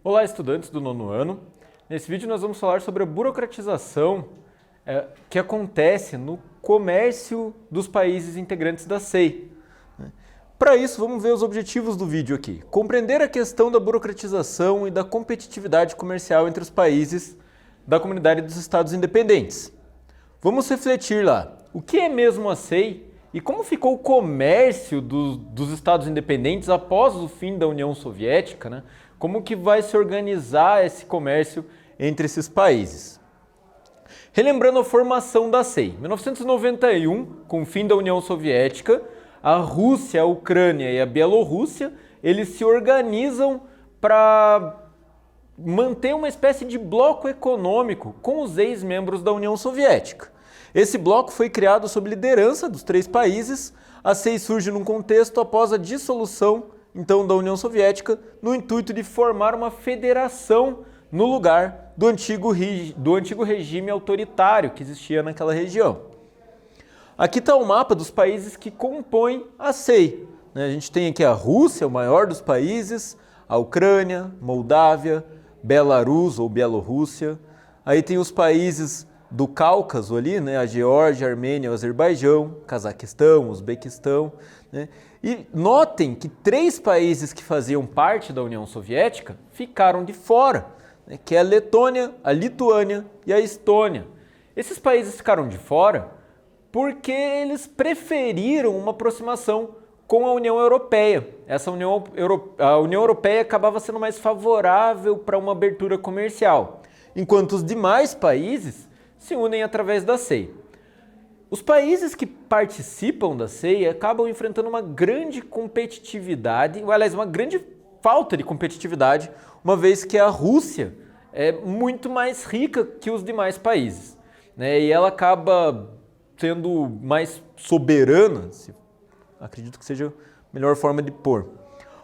Olá, estudantes do nono ano. Nesse vídeo nós vamos falar sobre a burocratização que acontece no comércio dos países integrantes da SEI. Para isso, vamos ver os objetivos do vídeo aqui. Compreender a questão da burocratização e da competitividade comercial entre os países da comunidade dos Estados independentes. Vamos refletir lá. O que é mesmo a SEI e como ficou o comércio dos Estados independentes após o fim da União Soviética, né? Como que vai se organizar esse comércio entre esses países? Relembrando a formação da SEI. Em 1991, com o fim da União Soviética, a Rússia, a Ucrânia e a Bielorrússia, eles se organizam para manter uma espécie de bloco econômico com os ex-membros da União Soviética. Esse bloco foi criado sob liderança dos três países. A SEI surge num contexto após a dissolução então da União Soviética, no intuito de formar uma federação no lugar do antigo regime autoritário que existia naquela região. Aqui está o mapa dos países que compõem a SEI. A gente tem aqui a Rússia, o maior dos países, a Ucrânia, Moldávia, Belarus ou Bielorrússia. Aí tem os países do Cáucaso ali, né? A Geórgia, a Armênia, o Azerbaijão, Cazaquistão, Uzbequistão, né? E notem que três países que faziam parte da União Soviética ficaram de fora, né? Que é a Letônia, a Lituânia e a Estônia. Esses países ficaram de fora porque eles preferiram uma aproximação com a União Europeia. A União Europeia acabava sendo mais favorável para uma abertura comercial, enquanto os demais países se unem através da SEI. Os países que participam da SEI acabam enfrentando uma grande competitividade, ou aliás, uma grande falta de competitividade, uma vez que a Rússia é muito mais rica que os demais países, né? E ela acaba sendo mais soberana, acredito que seja a melhor forma de pôr.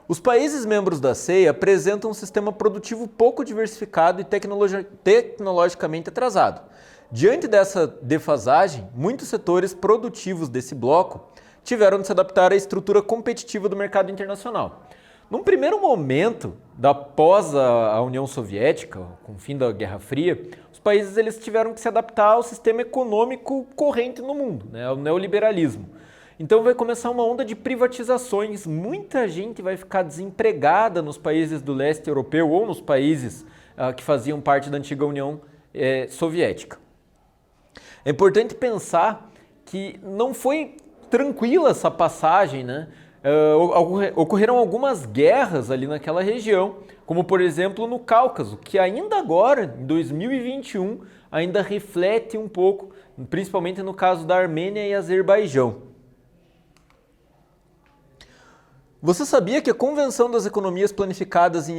Os países membros da SEI apresentam um sistema produtivo pouco diversificado e tecnologicamente atrasado. Diante dessa defasagem, muitos setores produtivos desse bloco tiveram de se adaptar à estrutura competitiva do mercado internacional. Num primeiro momento, após a União Soviética, com o fim da Guerra Fria, os países eles tiveram que se adaptar ao sistema econômico corrente no mundo, né, ao neoliberalismo. Então vai começar uma onda de privatizações, muita gente vai ficar desempregada nos países do leste europeu ou nos países que faziam parte da antiga União Soviética. É importante pensar que não foi tranquila essa passagem, né? Ocorreram algumas guerras ali naquela região, como por exemplo no Cáucaso, que ainda agora, em 2021, ainda reflete um pouco, principalmente no caso da Armênia e Azerbaijão. Você sabia que a conversão das economias planificadas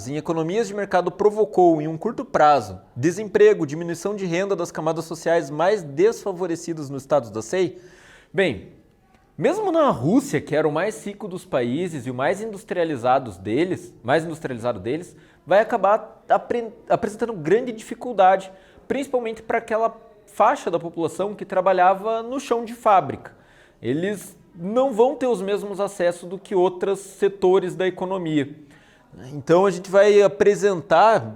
em economias de mercado provocou, em um curto prazo, desemprego, diminuição de renda das camadas sociais mais desfavorecidas nos estados da SEI? Bem, mesmo na Rússia, que era o mais rico dos países e o mais industrializado deles, vai acabar apresentando grande dificuldade, principalmente para aquela faixa da população que trabalhava no chão de fábrica. Eles não vão ter os mesmos acessos do que outros setores da economia. Então a gente vai apresentar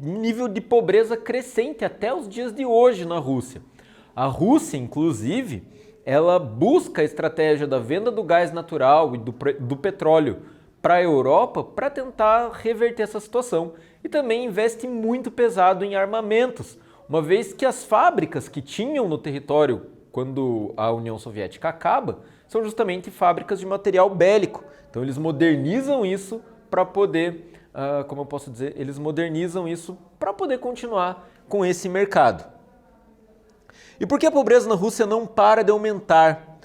um nível de pobreza crescente até os dias de hoje na Rússia. A Rússia, inclusive, ela busca a estratégia da venda do gás natural e do petróleo para a Europa para tentar reverter essa situação. E também investe muito pesado em armamentos, uma vez que as fábricas que tinham no território quando a União Soviética acaba, são justamente fábricas de material bélico. Então eles modernizam isso para poder, eles modernizam isso para poder continuar com esse mercado. E por que a pobreza na Rússia não para de aumentar?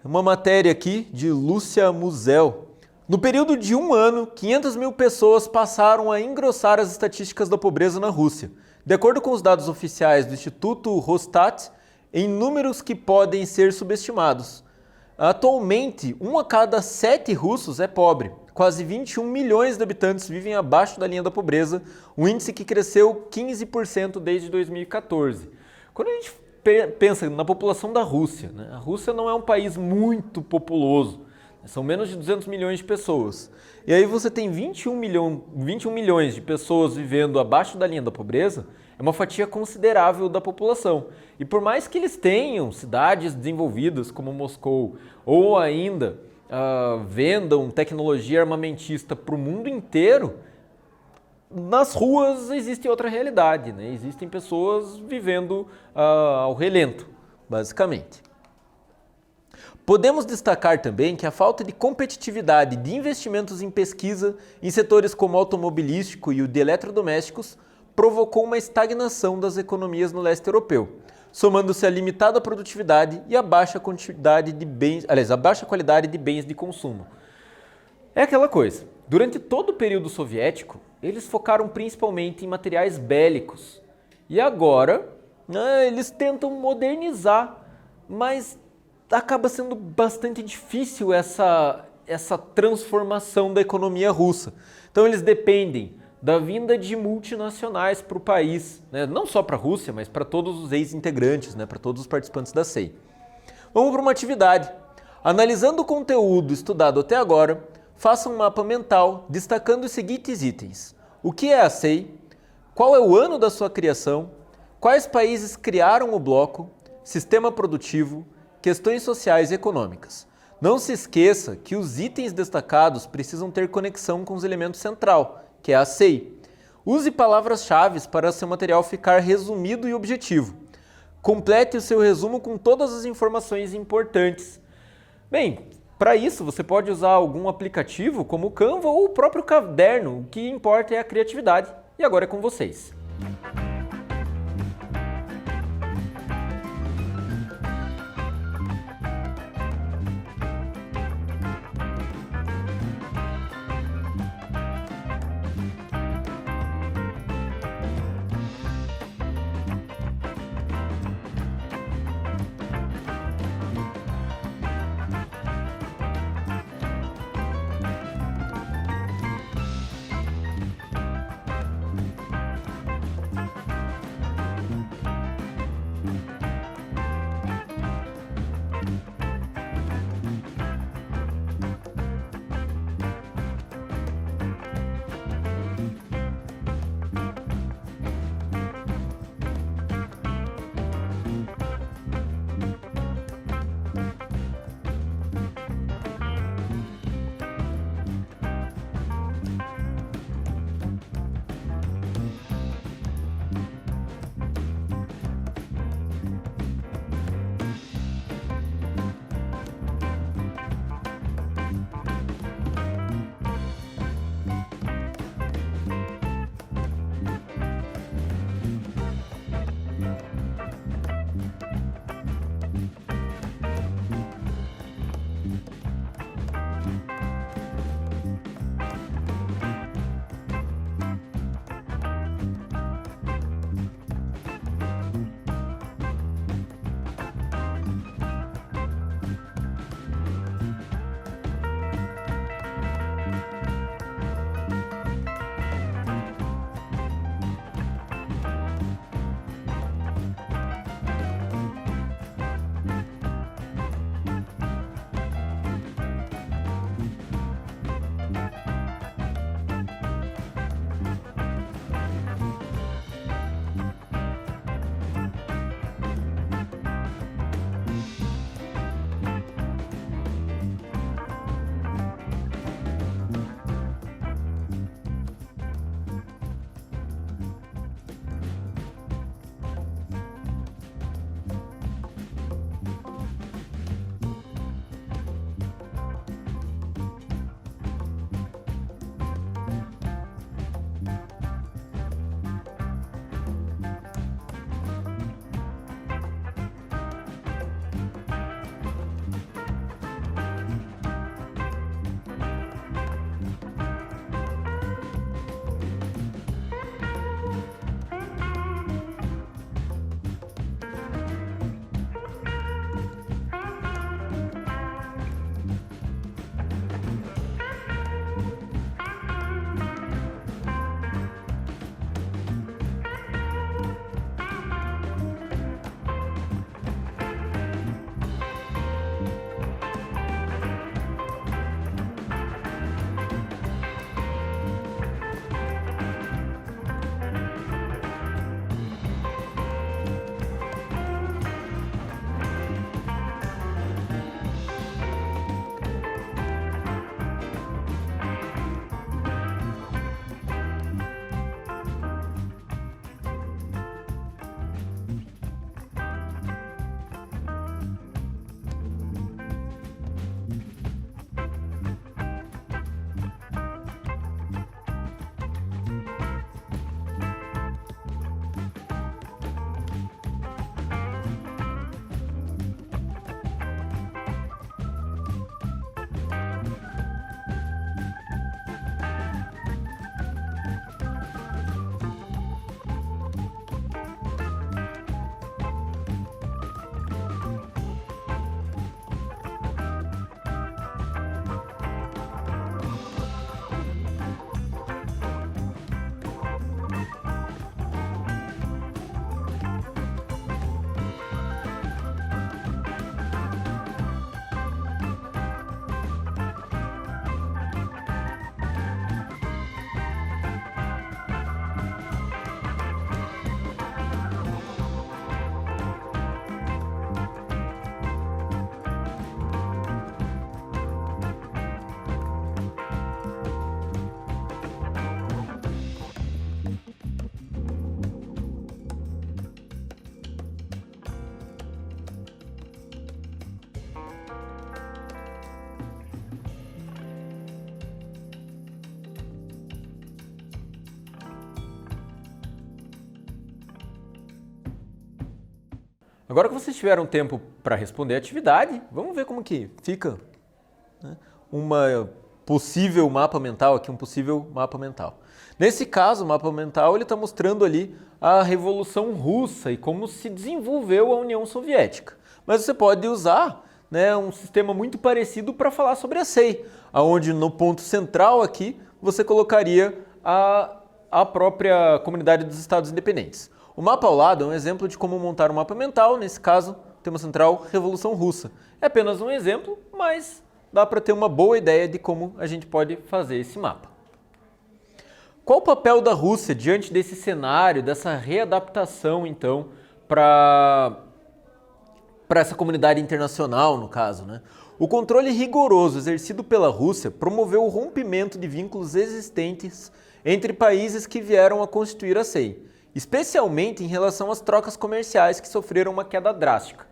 Uma matéria aqui de Lúcia Muzel. No período de um ano, 500 mil pessoas passaram a engrossar as estatísticas da pobreza na Rússia. De acordo com os dados oficiais do Instituto Rosstat, em números que podem ser subestimados. Atualmente, 1 a cada 7 russos é pobre. Quase 21 milhões de habitantes vivem abaixo da linha da pobreza, um índice que cresceu 15% desde 2014. Quando a gente pensa na população da Rússia, né? A Rússia não é um país muito populoso, São menos de 200 milhões de pessoas. E aí você tem 21 milhões de pessoas vivendo abaixo da linha da pobreza, é uma fatia considerável da população. E por mais que eles tenham cidades desenvolvidas como Moscou, ou ainda vendam tecnologia armamentista para o mundo inteiro, nas ruas existe outra realidade, né? Existem pessoas vivendo ao relento, basicamente. Podemos destacar também que a falta de competitividade de investimentos em pesquisa em setores como o automobilístico e o de eletrodomésticos provocou uma estagnação das economias no leste europeu, somando-se a limitada produtividade e a baixa quantidade de bens, a baixa qualidade de bens de consumo. É aquela coisa, durante todo o período soviético, eles focaram principalmente em materiais bélicos. E agora, eles tentam modernizar, mas acaba sendo bastante difícil essa transformação da economia russa. Então eles dependem da vinda de multinacionais para o país, né? Não só para a Rússia, mas para todos os ex-integrantes, né? Para todos os participantes da SEI. Vamos para uma atividade. Analisando o conteúdo estudado até agora, faça um mapa mental destacando os seguintes itens. O que é a SEI? Qual é o ano da sua criação? Quais países criaram o bloco? Sistema produtivo? Questões sociais e econômicas. Não se esqueça que os itens destacados precisam ter conexão com os elementos central, que é a SEI. Use palavras-chave para seu material ficar resumido e objetivo. Complete o seu resumo com todas as informações importantes. Bem, para isso você pode usar algum aplicativo como o Canva ou o próprio caderno. O que importa é a criatividade. E agora é com vocês. Agora que vocês tiveram tempo para responder a atividade, vamos ver como que fica, né, uma possível mapa mental aqui, um possível mapa mental. Nesse caso, o mapa mental ele está mostrando ali a Revolução Russa e como se desenvolveu a União Soviética. Mas você pode usar, né, um sistema muito parecido para falar sobre a SEI, onde no ponto central aqui você colocaria a própria Comunidade dos Estados Independentes. O mapa ao lado é um exemplo de como montar um mapa mental, nesse caso, tema central, Revolução Russa. É apenas um exemplo, mas dá para ter uma boa ideia de como a gente pode fazer esse mapa. Qual o papel da Rússia diante desse cenário, dessa readaptação, então, para essa comunidade internacional, no caso, né? O controle rigoroso exercido pela Rússia promoveu o rompimento de vínculos existentes entre países que vieram a constituir a SEI, especialmente em relação às trocas comerciais que sofreram uma queda drástica.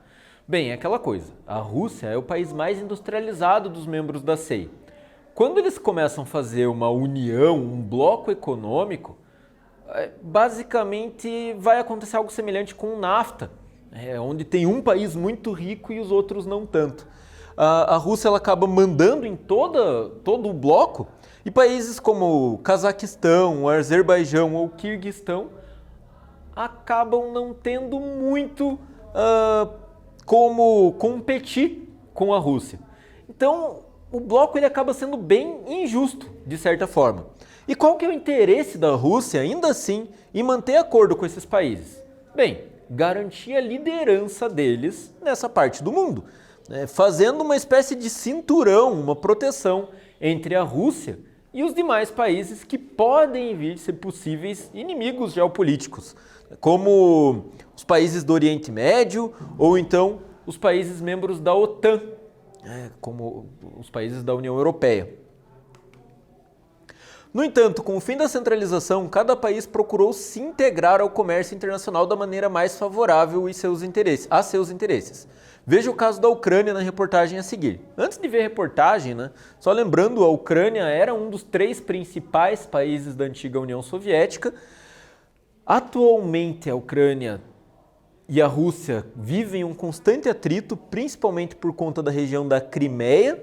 Bem, é aquela coisa, a Rússia é o país mais industrializado dos membros da SEI. Quando eles começam a fazer uma união, um bloco econômico, basicamente vai acontecer algo semelhante com o NAFTA, onde tem um país muito rico e os outros não tanto. A Rússia ela acaba mandando em todo o bloco, e países como Cazaquistão, Azerbaijão ou Quirguistão acabam não tendo muito como competir com a Rússia. Então, o bloco ele acaba sendo bem injusto, de certa forma. E qual que é o interesse da Rússia, ainda assim, em manter acordo com esses países? Bem, garantir a liderança deles nessa parte do mundo, né? Fazendo uma espécie de cinturão, uma proteção entre a Rússia e os demais países que podem vir a ser possíveis inimigos geopolíticos, como os países do Oriente Médio ou então os países membros da OTAN, como os países da União Europeia. No entanto, com o fim da centralização, cada país procurou se integrar ao comércio internacional da maneira mais favorável a seus interesses. Veja o caso da Ucrânia na reportagem a seguir. Antes de ver a reportagem, né, só lembrando, a Ucrânia era um dos 3 principais países da antiga União Soviética. Atualmente, a Ucrânia e a Rússia vivem um constante atrito, principalmente por conta da região da Crimeia,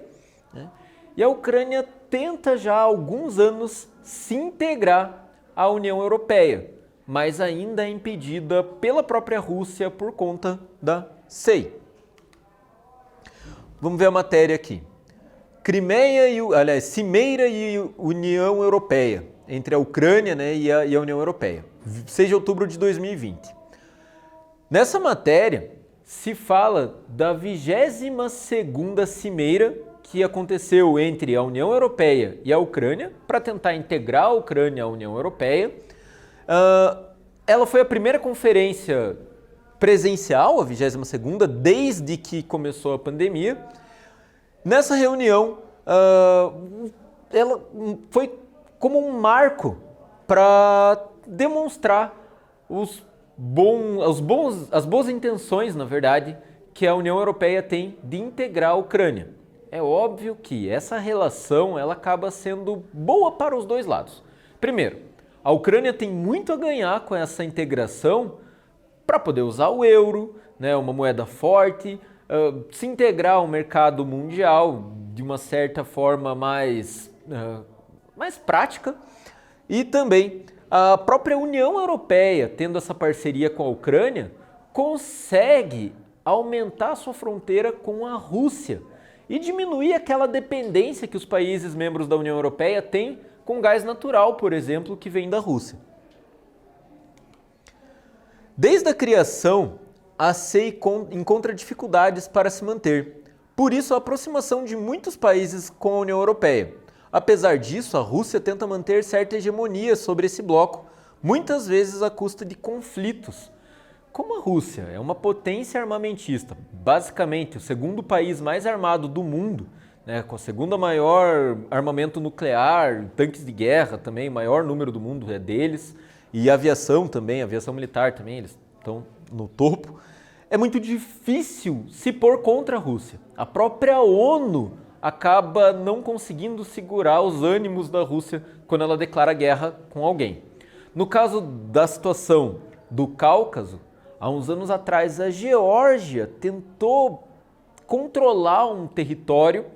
né? E a Ucrânia tenta já há alguns anos se integrar à União Europeia, mas ainda é impedida pela própria Rússia por conta da SEI. Vamos ver a matéria aqui. Cimeira e União Europeia, entre a Ucrânia, né, e a União Europeia, 6 de outubro de 2020. Nessa matéria, se fala da 22ª Cimeira que aconteceu entre a União Europeia e a Ucrânia para tentar integrar a Ucrânia à União Europeia. Ela foi a primeira conferência presencial, a 22ª, desde que começou a pandemia. Nessa reunião, ela foi como um marco para demonstrar as boas intenções, na verdade, que a União Europeia tem de integrar a Ucrânia. É óbvio que essa relação ela acaba sendo boa para os dois lados. Primeiro, a Ucrânia tem muito a ganhar com essa integração para poder usar o euro, né, uma moeda forte, se integrar ao mercado mundial de uma certa forma mais prática. E também a própria União Europeia, tendo essa parceria com a Ucrânia, consegue aumentar a sua fronteira com a Rússia e diminuir aquela dependência que os países membros da União Europeia têm com gás natural, por exemplo, que vem da Rússia. Desde a criação, a SEI encontra dificuldades para se manter. Por isso, a aproximação de muitos países com a União Europeia. Apesar disso, a Rússia tenta manter certa hegemonia sobre esse bloco, muitas vezes à custa de conflitos. Como a Rússia é uma potência armamentista, basicamente o segundo país mais armado do mundo, né, com a segunda maior armamento nuclear, tanques de guerra também, o maior número do mundo é deles, e aviação também, aviação militar também, eles estão no topo, é muito difícil se pôr contra a Rússia. A própria ONU acaba não conseguindo segurar os ânimos da Rússia quando ela declara guerra com alguém. No caso da situação do Cáucaso, Há uns anos atrás, a Geórgia tentou controlar um território,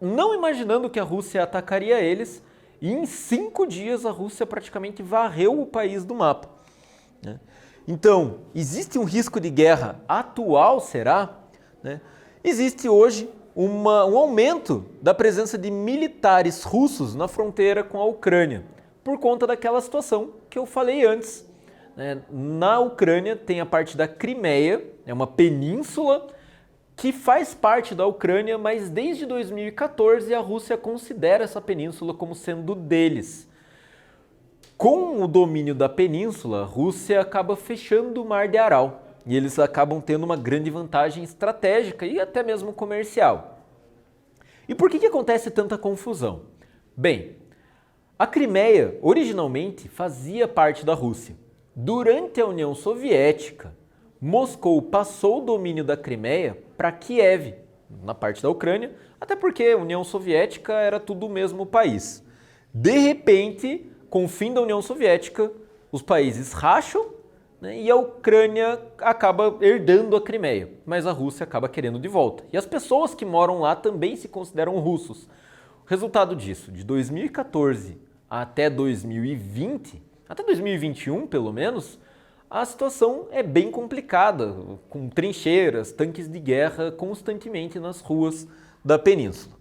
não imaginando que a Rússia atacaria eles, e em 5 dias a Rússia praticamente varreu o país do mapa. Então, existe um risco de guerra atual, será? Existe hoje um aumento da presença de militares russos na fronteira com a Ucrânia, por conta daquela situação que eu falei antes. Na Ucrânia tem a parte da Crimeia, é uma península que faz parte da Ucrânia, mas desde 2014 a Rússia considera essa península como sendo deles. Com o domínio da península, a Rússia acaba fechando o Mar de Aral e eles acabam tendo uma grande vantagem estratégica e até mesmo comercial. E por que acontece tanta confusão? Bem, a Crimeia originalmente fazia parte da Rússia. Durante a União Soviética, Moscou passou o domínio da Crimeia para Kiev, na parte da Ucrânia, até porque a União Soviética era tudo o mesmo país. De repente, com o fim da União Soviética, os países racham, e a Ucrânia acaba herdando a Crimeia, mas a Rússia acaba querendo de volta. E as pessoas que moram lá também se consideram russos. O resultado disso, de 2014 até 2020, até 2021 pelo menos, a situação é bem complicada, com trincheiras, tanques de guerra constantemente nas ruas da península.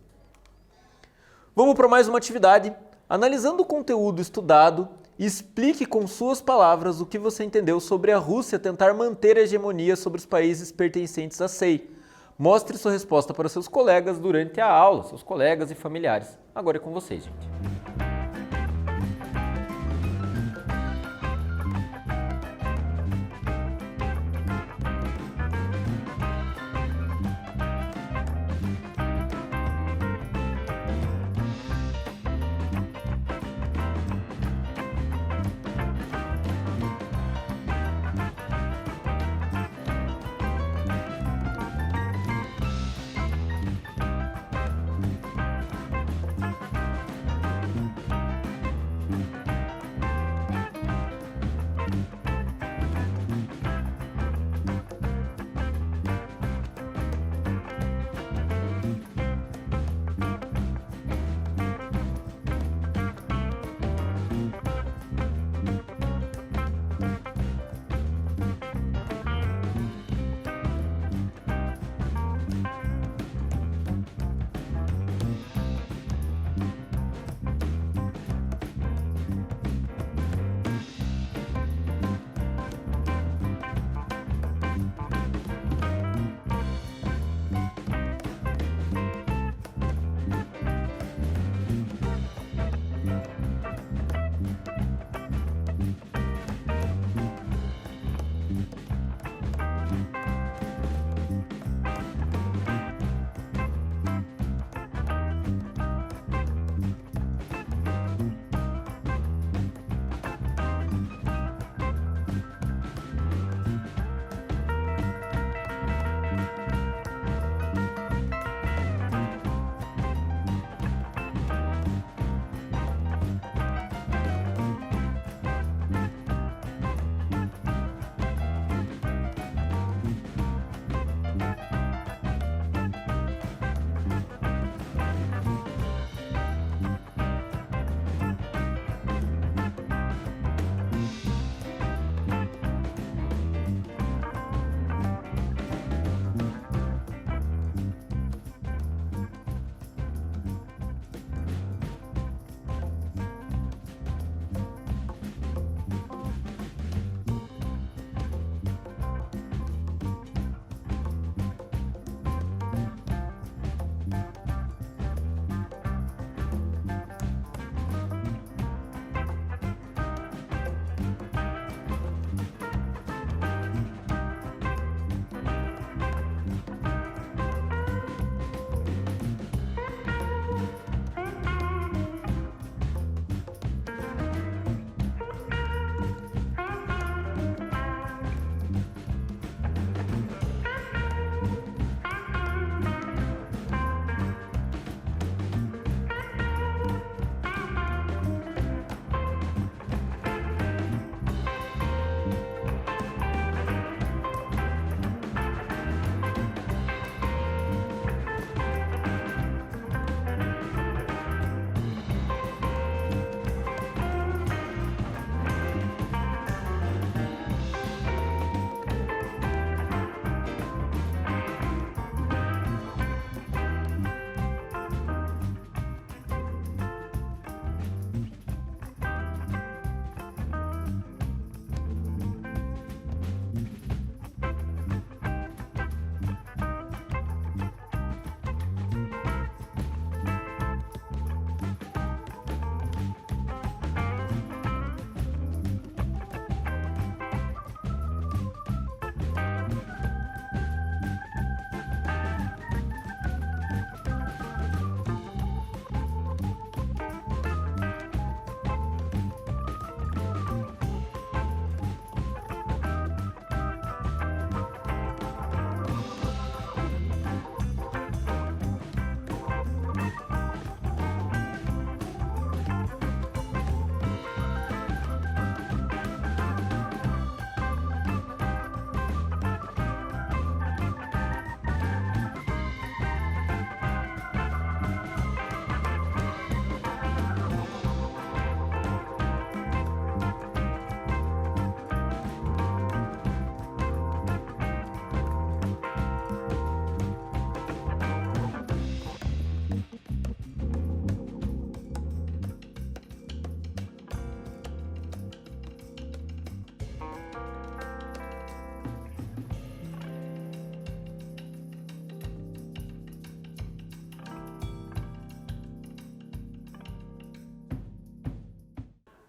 Vamos para mais uma atividade. Analisando o conteúdo estudado, explique com suas palavras o que você entendeu sobre a Rússia tentar manter a hegemonia sobre os países pertencentes à SEI. Mostre sua resposta para seus colegas durante a aula, seus colegas e familiares. Agora é com vocês, gente.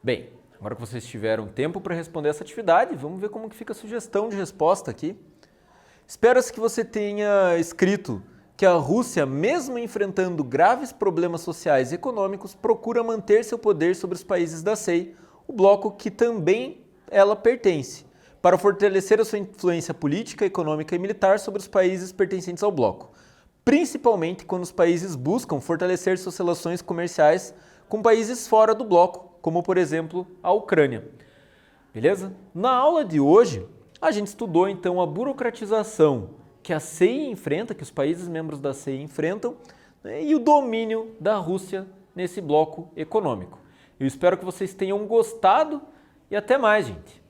Bem, agora que vocês tiveram tempo para responder essa atividade, vamos ver como que fica a sugestão de resposta aqui. Espera-se que você tenha escrito que a Rússia, mesmo enfrentando graves problemas sociais e econômicos, procura manter seu poder sobre os países da CEI, o bloco que também ela pertence, para fortalecer a sua influência política, econômica e militar sobre os países pertencentes ao bloco, principalmente quando os países buscam fortalecer suas relações comerciais com países fora do bloco, como por exemplo a Ucrânia. Beleza? Na aula de hoje, a gente estudou então a burocratização que a CEI enfrenta, que os países membros da CEI enfrentam, né, e o domínio da Rússia nesse bloco econômico. Eu espero que vocês tenham gostado e até mais, gente!